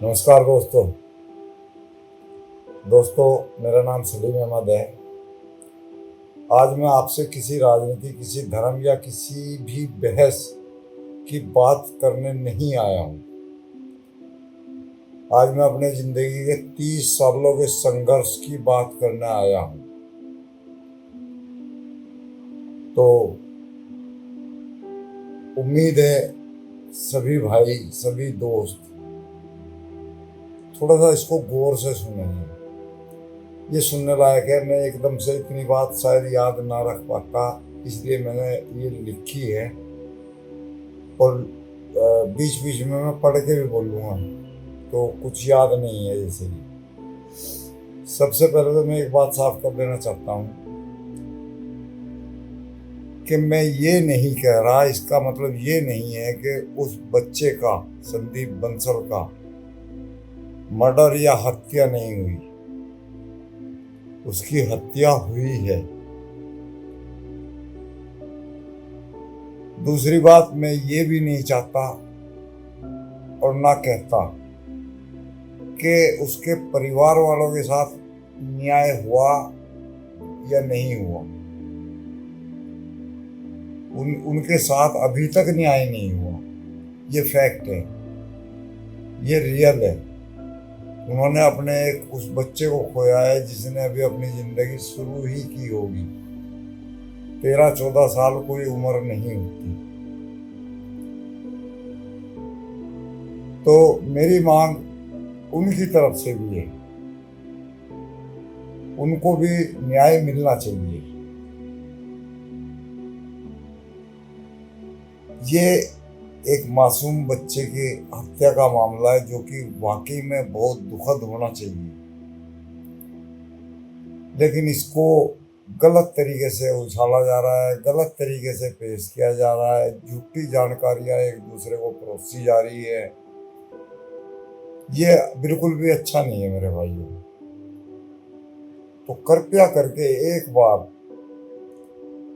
नमस्कार दोस्तों, मेरा नाम सलीम अहमद है। आज मैं आपसे किसी राजनीति, किसी धर्म या किसी भी बहस की बात करने नहीं आया हूँ। आज मैं अपने ज़िंदगी के 30 सालों के संघर्ष की बात करने आया हूँ। तो उम्मीद है सभी भाई, सभी दोस्त थोड़ा सा इसको गौर से सुनेंगे। ये सुनने लायक है। मैं एकदम से इतनी बात शायद याद ना रख पाता, इसलिए मैंने ये लिखी है और बीच बीच में मैं पढ़ के भी बोलूँगा, तो कुछ याद नहीं है। जैसे कि सबसे पहले तो मैं एक बात साफ कर देना चाहता हूँ कि मैं ये नहीं कह रहा, इसका मतलब ये नहीं है कि उस बच्चे का, संदीप बंसल का मर्डर या हत्या नहीं हुई। उसकी हत्या हुई है। दूसरी बात, मैं ये भी नहीं चाहता और ना कहता कि उसके परिवार वालों के साथ न्याय हुआ या नहीं हुआ। उनके साथ अभी तक न्याय नहीं हुआ। ये फैक्ट है, ये रियल है। उन्होंने अपने उस बच्चे को खोया है जिसने अभी अपनी ज़िंदगी शुरू ही की होगी। 13-14 साल कोई उम्र नहीं होती। तो मेरी मांग उनकी तरफ से भी है, उनको भी न्याय मिलना चाहिए। ये एक मासूम बच्चे की हत्या का मामला है जो कि वाकई में बहुत दुखद होना चाहिए, लेकिन इसको गलत तरीके से उछाला जा रहा है, गलत तरीके से पेश किया जा रहा है। झूठी जानकारियां एक दूसरे को परोसी जा रही है। ये बिल्कुल भी अच्छा नहीं है मेरे भाइयों। तो कृपया करके एक बार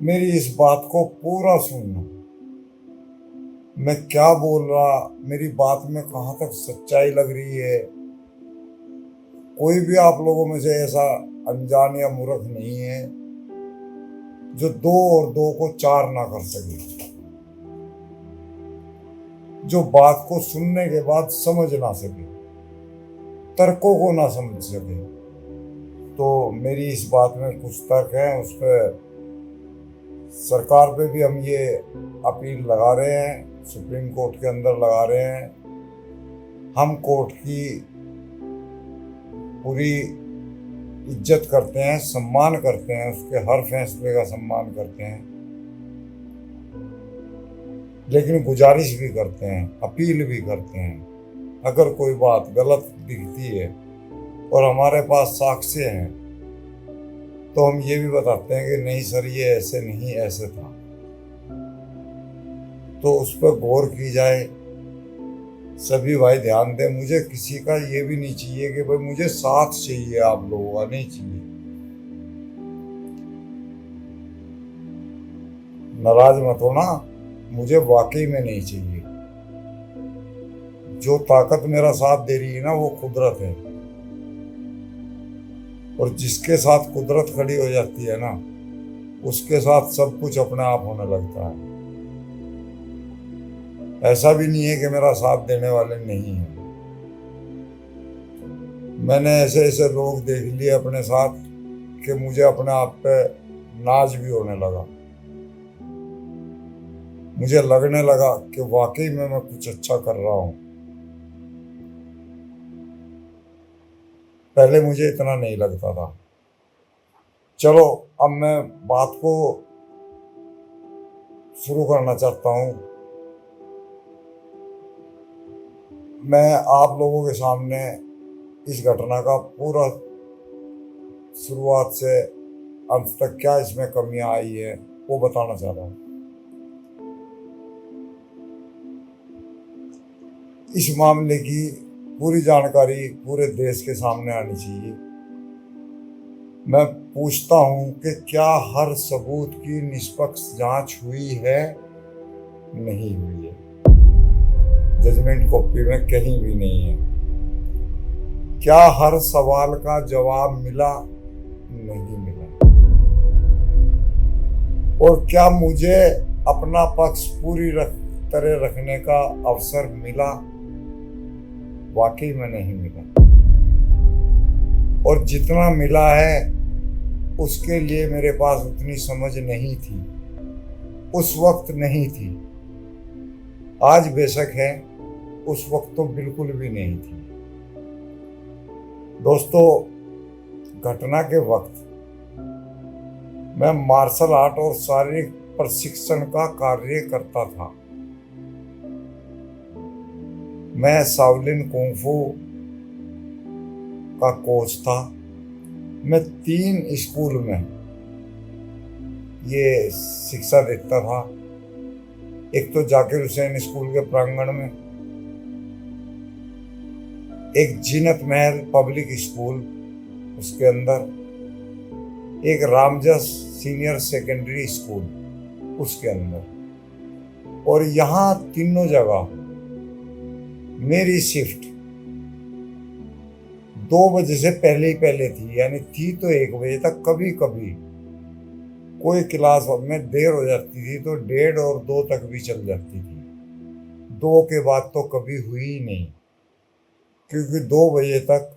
मेरी इस बात को पूरा सुनना। मैं क्या बोल रहा, मेरी बात में कहाँ तक सच्चाई लग रही है। कोई भी आप लोगों में से ऐसा अनजान या मूर्ख नहीं है जो 2 और 2 को 4 ना कर सके, जो बात को सुनने के बाद समझ ना सके, तर्कों को ना समझ सके। तो मेरी इस बात में कुछ तर्क है, उस पर सरकार पे भी हम ये अपील लगा रहे हैं, सुप्रीम कोर्ट के अंदर लगा रहे हैं। हम कोर्ट की पूरी इज्जत करते हैं, सम्मान करते हैं, उसके हर फैसले का सम्मान करते हैं, लेकिन गुजारिश भी करते हैं, अपील भी करते हैं। अगर कोई बात गलत दिखती है और हमारे पास साक्ष्य हैं तो हम ये भी बताते हैं कि नहीं सर, ये ऐसे नहीं, ऐसे था। तो उस पर गौर की जाए। सभी भाई ध्यान दें। मुझे किसी का ये भी नहीं चाहिए कि भाई मुझे साथ चाहिए, आप लोगों का नहीं चाहिए। नाराज मत होना, मुझे वाकई में नहीं चाहिए। जो ताकत मेरा साथ दे रही है ना, वो कुदरत है। और जिसके साथ कुदरत खड़ी हो जाती है ना, उसके साथ सब कुछ अपने आप होने लगता है। ऐसा भी नहीं है कि मेरा साथ देने वाले नहीं हैं। मैंने ऐसे ऐसे लोग देख लिए अपने साथ कि मुझे अपने आप पे नाज भी होने लगा। मुझे लगने लगा कि वाकई में मैं कुछ अच्छा कर रहा हूँ। पहले मुझे इतना नहीं लगता था। चलो, अब मैं बात को शुरू करना चाहता हूँ। मैं आप लोगों के सामने इस घटना का पूरा शुरुआत से अंत तक क्या इसमें कमियां आई है वो बताना चाह रहा हूँ। इस मामले की पूरी जानकारी पूरे देश के सामने आनी चाहिए। मैं पूछता हूँ कि क्या हर सबूत की निष्पक्ष जांच हुई है? नहीं हुई है। जजमेंट कॉपी में कहीं भी नहीं है। क्या हर सवाल का जवाब मिला? नहीं मिला। और क्या मुझे अपना पक्ष पूरी तरह रखने का अवसर मिला? वाकई में नहीं मिला। और जितना मिला है उसके लिए मेरे पास उतनी समझ नहीं थी, उस वक्त नहीं थी। आज बेशक है, उस वक्त तो बिल्कुल भी नहीं थी। दोस्तों, घटना के वक्त मैं मार्शल आर्ट और शारीरिक प्रशिक्षण का कार्य करता था। मैं शाओलिन कुंफू का कोच था। मैं 3 स्कूल में ये शिक्षा देता था। एक तो जाकिर हुसैन स्कूल के प्रांगण में, एक जीनत महल पब्लिक स्कूल उसके अंदर, एक रामजस सीनियर सेकेंडरी स्कूल उसके अंदर। और यहाँ तीनों जगह मेरी शिफ्ट 2 बजे से पहले ही पहले थी, यानी थी तो 1 बजे तक। कभी कभी कोई क्लास में देर हो जाती थी तो 1:30 और 2 तक भी चल जाती थी। 2 के बाद तो कभी हुई ही नहीं, क्योंकि 2 बजे तक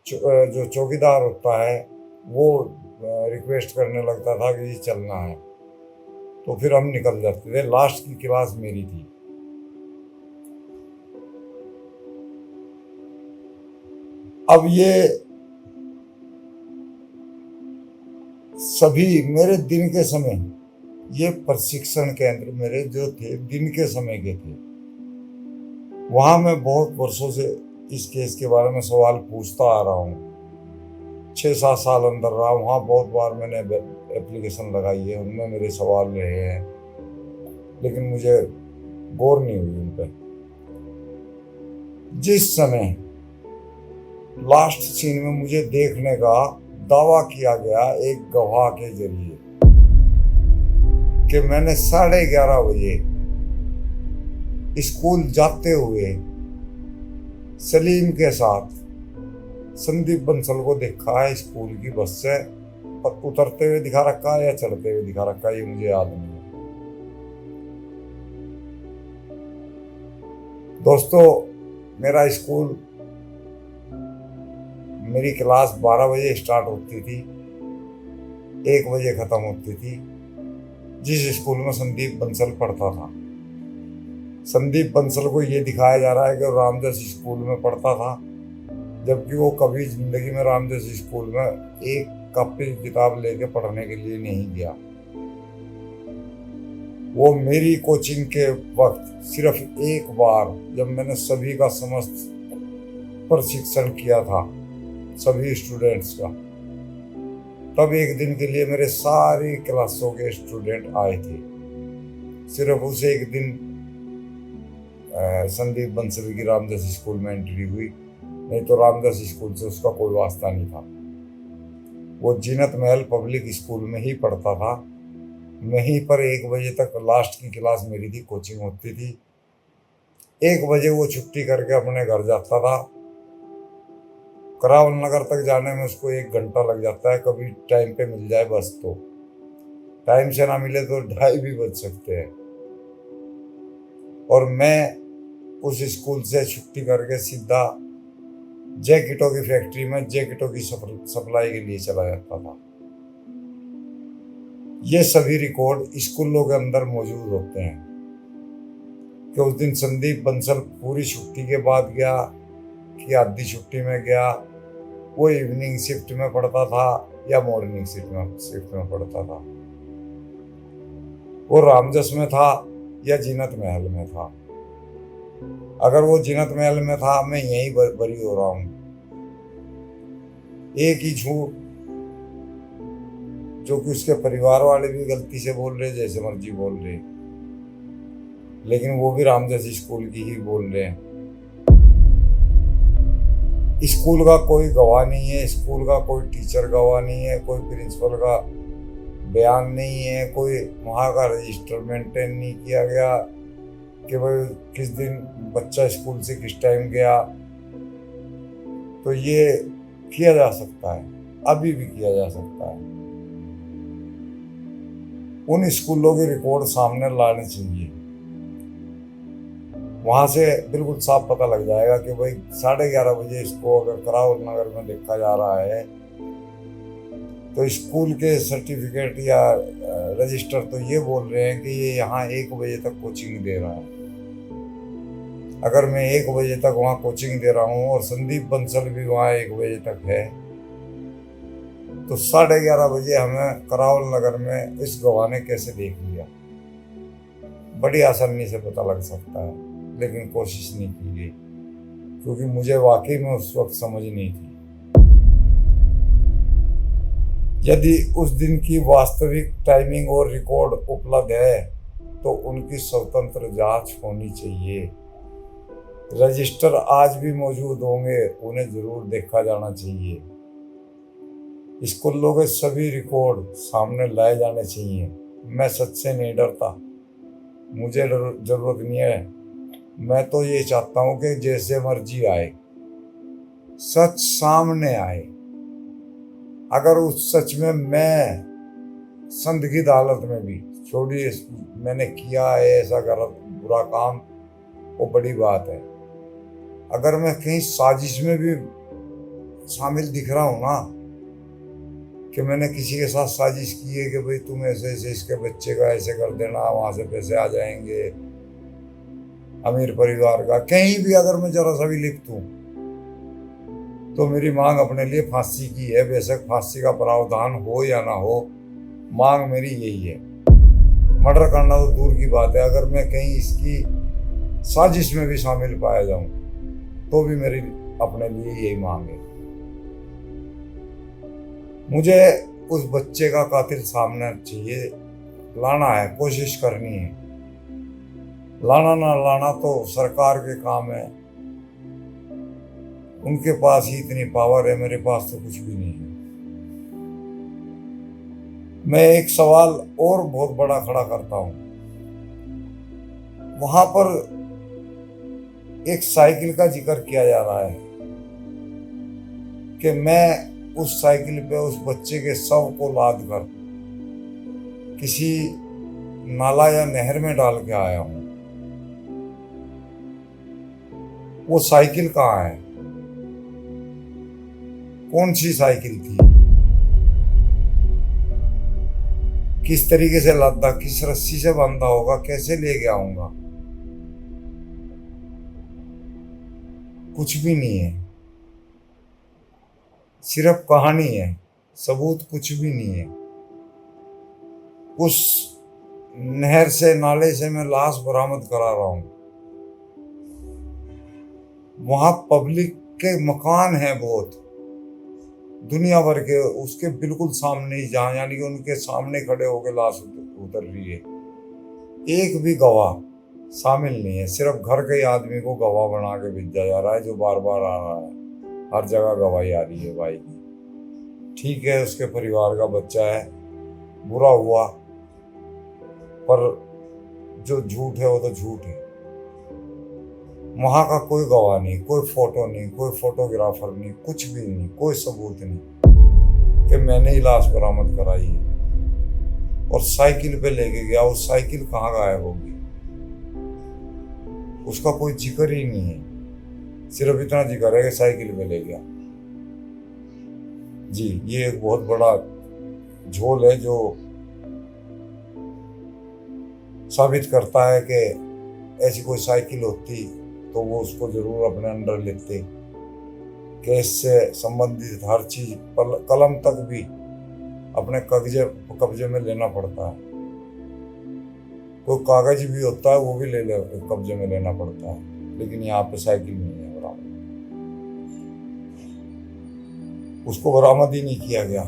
जो चौकीदार होता है वो रिक्वेस्ट करने लगता था कि चलना है, तो फिर हम निकल जाते थे। लास्ट की क्लास मेरी थी। अब ये सभी मेरे दिन के समय, ये प्रशिक्षण केंद्र मेरे जो थे दिन के समय के थे। वहां मैं बहुत वर्षों से इस केस के बारे में सवाल पूछता आ रहा हूँ। 6-7 साल अंदर रहा। वहाँ बहुत बार मैंने एप्लीकेशन लगाई है, उनमें मेरे सवाल रहे हैं, लेकिन मुझे गौर नहीं हुई उन पर। जिस समय लास्ट सीन में मुझे देखने का दावा किया गया एक गवाह के जरिए कि मैंने 11:30 बजे स्कूल जाते हुए सलीम के साथ संदीप बंसल को देखा है स्कूल की बस से, और उतरते हुए दिखा रखा है या चढ़ते हुए दिखा रखा है, ये मुझे याद नहीं है। दोस्तों, मेरा स्कूल, मेरी क्लास 12 बजे स्टार्ट होती थी, 1 बजे खत्म होती थी। जिस स्कूल में संदीप बंसल पढ़ता था, संदीप बंसल को ये दिखाया जा रहा है कि वो रामजस स्कूल में पढ़ता था, जबकि वो कभी जिंदगी में रामजस स्कूल में एक कॉपी किताब लेके पढ़ने के लिए नहीं गया। वो मेरी कोचिंग के वक्त सिर्फ एक बार, जब मैंने सभी का समस्त प्रशिक्षण किया था, सभी स्टूडेंट्स का, तब एक दिन के लिए मेरे सारी क्लासों के स्टूडेंट आए थे। सिर्फ उसे एक दिन संदीप बंसल की रामजस स्कूल में एंट्री हुई, नहीं तो रामजस स्कूल से उसका कोई वास्ता नहीं था। वो जीनत महल पब्लिक स्कूल में ही पढ़ता था। वहीं पर 1 बजे तक लास्ट की क्लास मेरी थी, कोचिंग होती थी। 1 बजे वो छुट्टी करके अपने घर जाता था। करावल नगर तक जाने में उसको 1 घंटा लग जाता है। कभी टाइम पे मिल जाए बस, तो टाइम से ना मिले तो 2:30 भी बज सकते हैं। और मैं उस स्कूल से छुट्टी करके सीधा जैकेटों की फैक्ट्री में जैकेटों की सप्लाई के लिए चला जाता था। ये सभी रिकॉर्ड स्कूलों के अंदर मौजूद होते हैं कि उस दिन संदीप बंसल पूरी छुट्टी के बाद गया कि आधी छुट्टी में गया, वो इवनिंग शिफ्ट में पढ़ता था या मॉर्निंग शिफ्ट में पढ़ता था, वो रामजस में था या जीनत महल में था। अगर वो जीनत महल में था, मैं यहीं बरी हो रहा हूं। एक ही झूठ जो कि उसके परिवार वाले भी गलती से बोल रहे, जैसे मर्जी बोल रहे, लेकिन वो भी रामजस स्कूल की ही बोल रहे हैं। स्कूल का कोई गवाह नहीं है, स्कूल का कोई टीचर गवाह नहीं है, कोई प्रिंसिपल का बयान नहीं है, कोई वहाँ का रजिस्टर मेंटेन नहीं किया गया कि भाई किस दिन बच्चा स्कूल से किस टाइम गया। तो ये किया जा सकता है, अभी भी किया जा सकता है। उन स्कूलों के रिकॉर्ड सामने लाने चाहिए। वहां से बिल्कुल साफ पता लग जाएगा कि भाई 11:30 बजे इसको अगर कराउल नगर में देखा जा रहा है तो स्कूल के सर्टिफिकेट या रजिस्टर तो ये बोल रहे हैं कि ये यहाँ 1 बजे तक कोचिंग दे रहा है। अगर मैं 1 बजे तक वहाँ कोचिंग दे रहा हूँ और संदीप बंसल भी वहाँ 1 बजे तक है, तो 11:30 बजे हमें करावल नगर में इस गवाह ने कैसे देख लिया? बड़ी आसानी से पता लग सकता है, लेकिन कोशिश नहीं की गई क्योंकि मुझे वाकई में उस वक्त समझ नहीं थी। यदि उस दिन की वास्तविक टाइमिंग और रिकॉर्ड उपलब्ध है तो उनकी स्वतंत्र जांच होनी चाहिए। रजिस्टर आज भी मौजूद होंगे, उन्हें जरूर देखा जाना चाहिए। स्कूलों के सभी रिकॉर्ड सामने लाए जाने चाहिए। मैं सच से नहीं डरता, मुझे जरूरत नहीं है। मैं तो ये चाहता हूँ कि जैसे मर्जी आए, सच सामने आए। अगर उस सच में मैं संदिग्ध हालत में भी, छोड़िए मैंने किया है ऐसा गलत बुरा काम, वो बड़ी बात है, अगर मैं कहीं साजिश में भी शामिल दिख रहा हूँ ना, कि मैंने किसी के साथ साजिश की है कि भाई तुम ऐसे ऐसे इसके बच्चे का ऐसे कर देना, वहां से पैसे आ जाएंगे, अमीर परिवार का, कहीं भी अगर मैं जरा सा भी लिप्त हूँ तो मेरी मांग अपने लिए फांसी की है। बेशक फांसी का प्रावधान हो या ना हो, मांग मेरी यही है। मर्डर करना तो दूर की बात है, अगर मैं कहीं इसकी साजिश में भी शामिल पाया जाऊं तो भी मेरी अपने लिए यही मांग है। मुझे उस बच्चे का कातिल सामने चाहिए, लाना है, कोशिश करनी है। लाना ना लाना तो सरकार के काम है, उनके पास ही इतनी पावर है, मेरे पास तो कुछ भी नहीं है। मैं एक सवाल और बहुत बड़ा खड़ा करता हूं। वहां पर एक साइकिल का जिक्र किया जा रहा है कि मैं उस साइकिल पे उस बच्चे के शव को लाद कर किसी नाला या नहर में डाल के आया हूं। वो साइकिल कहाँ है? कौन सी साइकिल थी? किस तरीके से लादा, किस रस्सी से बांधा होगा, कैसे ले के आऊंगा? कुछ भी नहीं है, सिर्फ कहानी है, सबूत कुछ भी नहीं है। उस नहर से, नाले से मैं लाश बरामद करा रहा हूं। वहां पब्लिक के मकान हैं बहुत, दुनिया भर के, उसके बिल्कुल सामने ही, जहां यानी कि उनके सामने खड़े होकर लाश उतर रही है। एक भी गवाह शामिल नहीं है, सिर्फ घर के आदमी को गवाह बना के भेजा जा रहा है, जो बार बार आ रहा है। हर जगह गवाही आ रही है भाई की। ठीक है, उसके परिवार का बच्चा है, बुरा हुआ, पर जो झूठ है वो तो झूठ है। वहां का कोई गवाह नहीं, कोई फोटो नहीं, कोई फोटोग्राफर नहीं, कुछ भी नहीं, कोई सबूत नहीं कि मैंने ही लाश बरामद कराई है। और साइकिल पे लेके गया, वो साइकिल कहाँ गायब होगी? उसका कोई जिक्र ही नहीं है, सिर्फ इतना जिक्र है कि साइकिल पे ले गया। जी, ये एक बहुत बड़ा झोल है जो साबित करता है कि ऐसी कोई साइकिल होती तो वो उसको जरूर अपने अंडर लेते। केस से संबंधित हर चीज, कलम तक भी अपने कब्जे में लेना पड़ता है। कोई कागज भी होता है वो भी कब्जे में लेना पड़ता है, लेकिन यहाँ पे साइकिल नहीं है बरामद। उसको बरामद ही नहीं किया गया,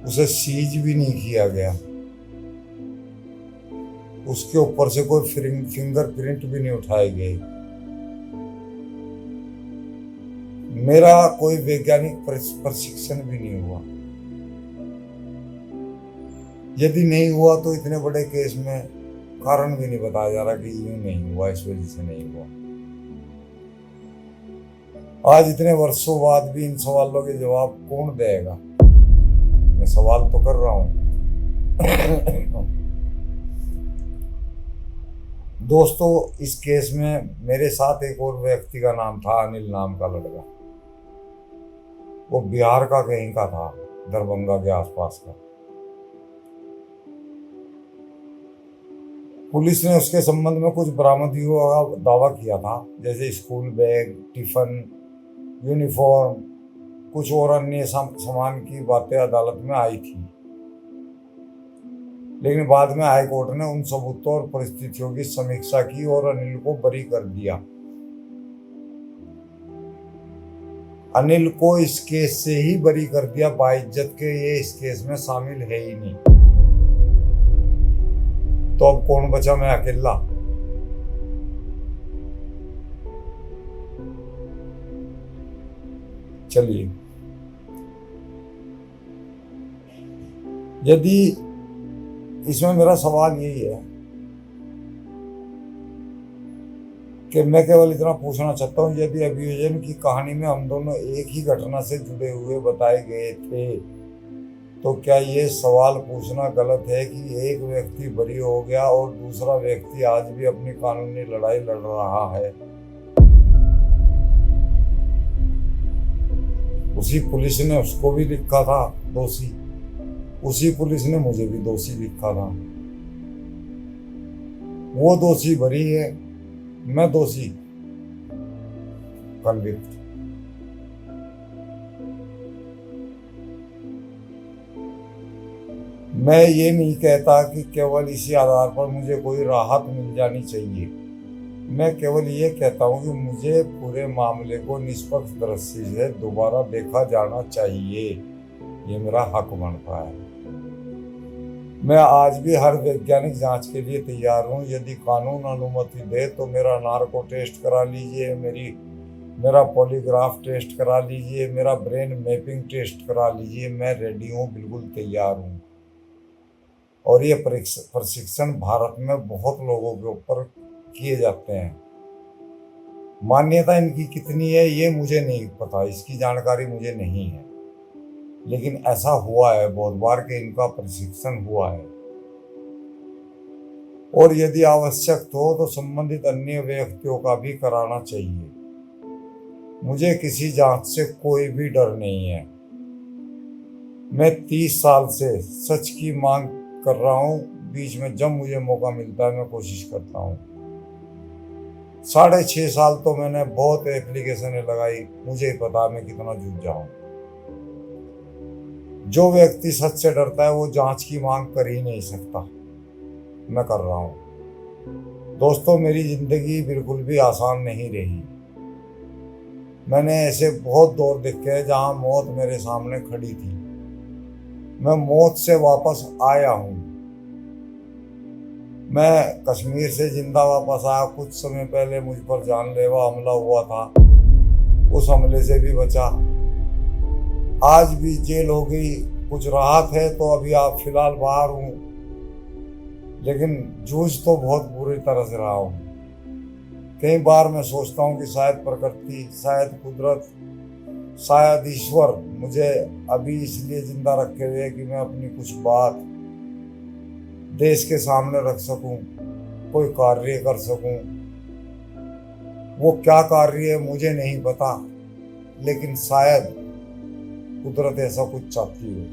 उसे सीज भी नहीं किया गया, उसके ऊपर से कोई फिंगरप्रिंट भी नहीं उठाए गए। मेरा कोई वैज्ञानिक प्रशिक्षण भी नहीं हुआ। यदि नहीं हुआ तो इतने बड़े केस में कारण भी नहीं बताया जा रहा कि यूं नहीं हुआ, इस वजह से नहीं हुआ। आज इतने वर्षों बाद भी इन सवालों के जवाब कौन देगा? मैं सवाल तो कर रहा हूं। दोस्तों, इस केस में मेरे साथ एक और व्यक्ति का नाम था अनिल नाम का लड़का। वो बिहार का कहीं का था, दरभंगा के आसपास का। पुलिस ने उसके संबंध में कुछ बरामदगियों का दावा किया था, जैसे स्कूल बैग, टिफिन, यूनिफॉर्म, कुछ और अन्य सामान की बातें अदालत में आई थी। लेकिन बाद में हाई कोर्ट ने उन सबूतों और परिस्थितियों की समीक्षा की और अनिल को बरी कर दिया। अनिल को इस केस से ही बरी कर दिया, बाइज्जत के ये इस केस में शामिल है ही नहीं। तो अब कौन बचा? मैं अकेला। चलिए, यदि इसमें मेरा सवाल यही है कि मैं केवल इतना पूछना चाहता हूं, यदि अभियोजन की कहानी में हम दोनों एक ही घटना से जुड़े हुए बताए गए थे, तो क्या ये सवाल पूछना गलत है कि एक व्यक्ति बरी हो गया और दूसरा व्यक्ति आज भी अपनी कानूनी लड़ाई लड़ रहा है? उसी पुलिस ने उसको भी लिखा था दोषी, उसी पुलिस ने मुझे भी दोषी लिखा था। वो दोषी बरी है, मैं दोषी कन्विक्ट। मैं ये नहीं कहता कि केवल इसी आधार पर मुझे कोई राहत मिल जानी चाहिए। मैं केवल ये कहता हूँ कि मुझे पूरे मामले को निष्पक्ष दृष्टि से दोबारा देखा जाना चाहिए। ये मेरा हक बनता है। मैं आज भी हर वैज्ञानिक जांच के लिए तैयार हूँ। यदि कानून अनुमति दे तो मेरा नार्को टेस्ट करा लीजिए, मेरा पॉलीग्राफ टेस्ट करा लीजिए, मेरा ब्रेन मैपिंग टेस्ट करा लीजिए। मैं रेडी हूँ, बिल्कुल तैयार हूँ। और ये प्रशिक्षण भारत में बहुत लोगों के ऊपर किए जाते हैं। मान्यता इनकी कितनी है ये मुझे नहीं पता, इसकी जानकारी मुझे नहीं है, लेकिन ऐसा हुआ है बहुत बार कि इनका प्रशिक्षण हुआ है। और यदि आवश्यक हो तो संबंधित अन्य व्यक्तियों का भी कराना चाहिए। मुझे किसी जांच से कोई भी डर नहीं है। मैं 30 साल से सच की मांग कर रहा हूँ। बीच में जब मुझे मौका मिलता है मैं कोशिश करता हूँ। 6.5 साल तो मैंने बहुत एप्लीकेशनें लगाई, मुझे ही पता मैं कितना जूझा हूँ। जो व्यक्ति सच से डरता है वो जांच की मांग कर ही नहीं सकता। मैं कर रहा हूँ। दोस्तों, मेरी जिंदगी बिल्कुल भी आसान नहीं रही। मैंने ऐसे बहुत दौर देखे हैं जहां मौत मेरे सामने खड़ी थी। मैं मौत से वापस आया हूँ। मैं कश्मीर से जिंदा वापस आया। कुछ समय पहले मुझ पर जानलेवा हमला हुआ था, उस हमले से भी बचा। आज भी जेल हो गई, कुछ राहत है तो अभी आप फिलहाल बाहर हूँ, लेकिन जूझ तो बहुत बुरी तरह से रहा हूँ। कई बार मैं सोचता हूँ कि शायद प्रकृति, शायद कुदरत, शायद ईश्वर मुझे अभी इसलिए जिंदा रखे हुए कि मैं अपनी कुछ बात देश के सामने रख सकूं, कोई कार्य कर सकूं। वो क्या कार्य है मुझे नहीं पता, लेकिन शायद कुदरत ऐसा कुछ चाहती हो।